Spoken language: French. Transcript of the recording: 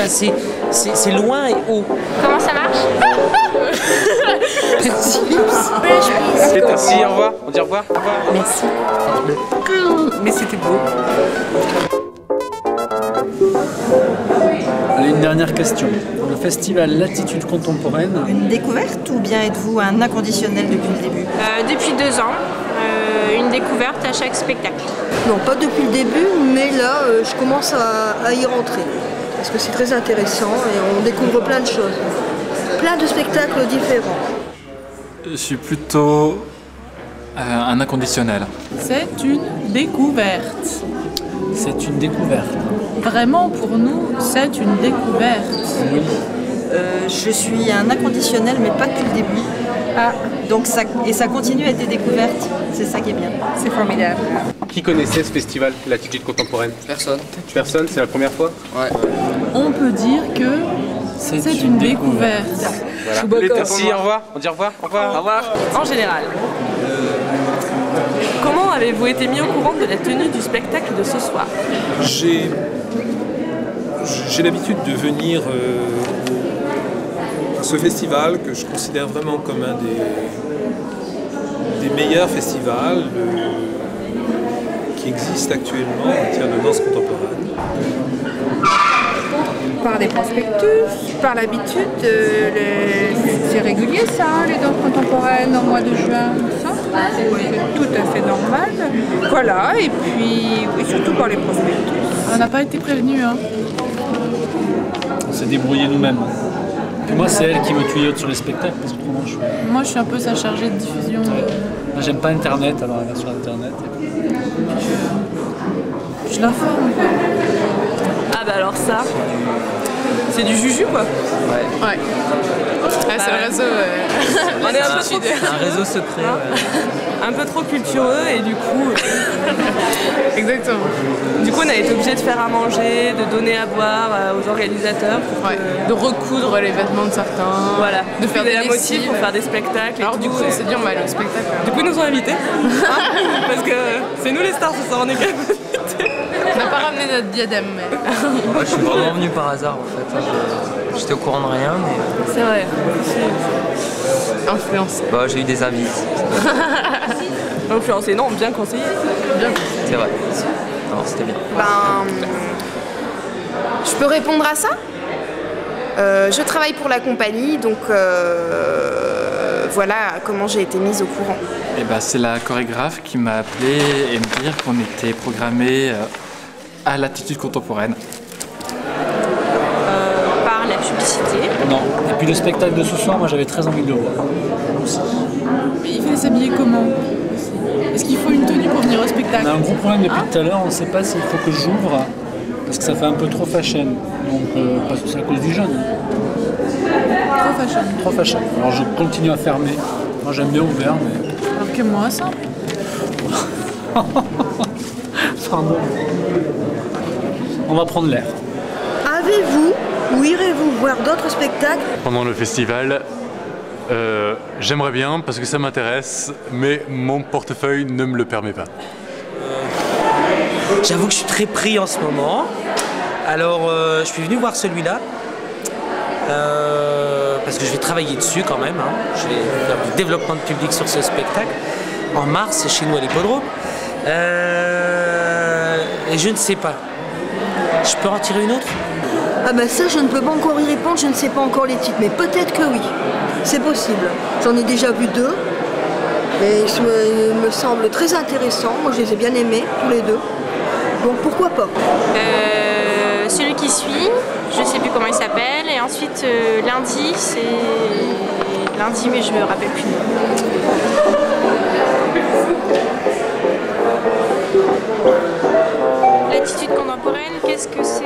là, c'est loin et haut. Comment ça marche? Merci, au revoir. On dit au revoir. Au revoir. Merci. Mais c'était beau. Allez, une dernière question. Le festival Latitude Contemporaine. Une découverte ou bien êtes-vous un inconditionnel depuis le début? Depuis 2 ans, une découverte à chaque spectacle. Non, pas depuis le début, mais là, je commence à y rentrer. Parce que c'est très intéressant et on découvre plein de choses. Plein de spectacles différents. Je suis plutôt un inconditionnel. C'est une découverte. C'est une découverte. Vraiment, pour nous, c'est une découverte. Oui. Je suis un inconditionnel, mais pas depuis le début. Ah, Donc ça continue à être des découvertes. C'est ça qui est bien. c'est formidable. Qui connaissait ce festival, l'attitude contemporaine? Personne. Personne, c'est la première fois? Ouais. On peut dire que c'est une découverte. Voilà. Merci, au revoir. On dit au revoir. Au revoir. Au revoir. En général. Comment avez-vous été mis au courant de la tenue du spectacle de ce soir? J'ai l'habitude de venir à ce festival que je considère vraiment comme un des meilleurs festivals qui existent actuellement en matière de danse contemporaine. Par des prospectus, par l'habitude, c'est régulier ça, les danses contemporaines au mois de juin, ça. C'est tout à fait normal. Voilà, et puis oui, surtout par les prospectus. On n'a pas été prévenus, hein. On s'est débrouillé nous-mêmes. Et moi, c'est elle qui me tuyaute sur les spectacles, parce que autrement, Moi, je suis un peu sa chargée de diffusion. Moi, j'aime pas Internet, alors elle va sur Internet. Je l'informe, quoi. Ah bah alors ça, c'est du juju quoi. Ouais. Ah, c'est le réseau. On est un peu trop, Un réseau secret. un peu trop cultureux et du coup, Exactement. on a été obligé de faire à manger, de donner à boire aux organisateurs. Pour Ouais. De recoudre les vêtements de certains. Voilà, De faire des la motive lessives. pour faire des spectacles. Et Alors tout, du coup, on s'est dit on va aller au spectacle. Du coup, ils nous ont invités. Parce que c'est nous les stars ce soir, on est quand même invités. On n'a pas ramené notre diadème, mais... Moi, je suis vraiment venu par hasard en fait. J'étais au courant de rien, mais C'est vrai. Influencé. bah, j'ai eu des amis. Influencé, non, bien conseillé. C'est vrai. Alors c'était bien. Je peux répondre à ça? Je travaille pour la compagnie, donc voilà comment j'ai été mise au courant. Et bah, c'est la chorégraphe qui m'a appelé et me dire qu'on était programmé à l'attitude contemporaine. Par la publicité. Non. Et puis le spectacle de ce soir, moi, j'avais très envie de le voir. Aussi. Mais il fallait s'habiller comment? Est-ce qu'il faut une tenue pour venir au On spectacle? a un gros problème depuis tout à l'heure, on ne sait pas s'il faut que j'ouvre, parce que ça fait un peu trop fashion. Donc, parce que c'est à cause du jeune. Trop fashion. Trop fashion. Alors je continue à fermer. Moi, j'aime bien ouvert, mais... Alors que moi, ça. Pardon. On va prendre l'air. Avez-vous ou irez-vous voir d'autres spectacles? Pendant le festival, j'aimerais bien parce que ça m'intéresse, mais mon portefeuille ne me le permet pas. J'avoue que je suis très pris en ce moment. Alors, je suis venu voir celui-là. Parce que je vais travailler dessus quand même. Hein. Je vais faire du développement de public sur ce spectacle. En mars, chez nous à l'Hippodrome. Et je ne sais pas. Je peux en tirer une autre? Ah ben ça, je ne peux pas encore y répondre, je ne sais pas encore les titres, mais peut-être que oui. C'est possible. J'en ai déjà vu 2. Et ils me semblent très intéressants. Moi, je les ai bien aimés, tous les 2. Donc pourquoi pas? Celui qui suit, je sais plus comment il s'appelle. Et ensuite, lundi, c'est... Lundi, mais je me rappelle plus. L'attitude contemporaine, qu'est-ce que c'est?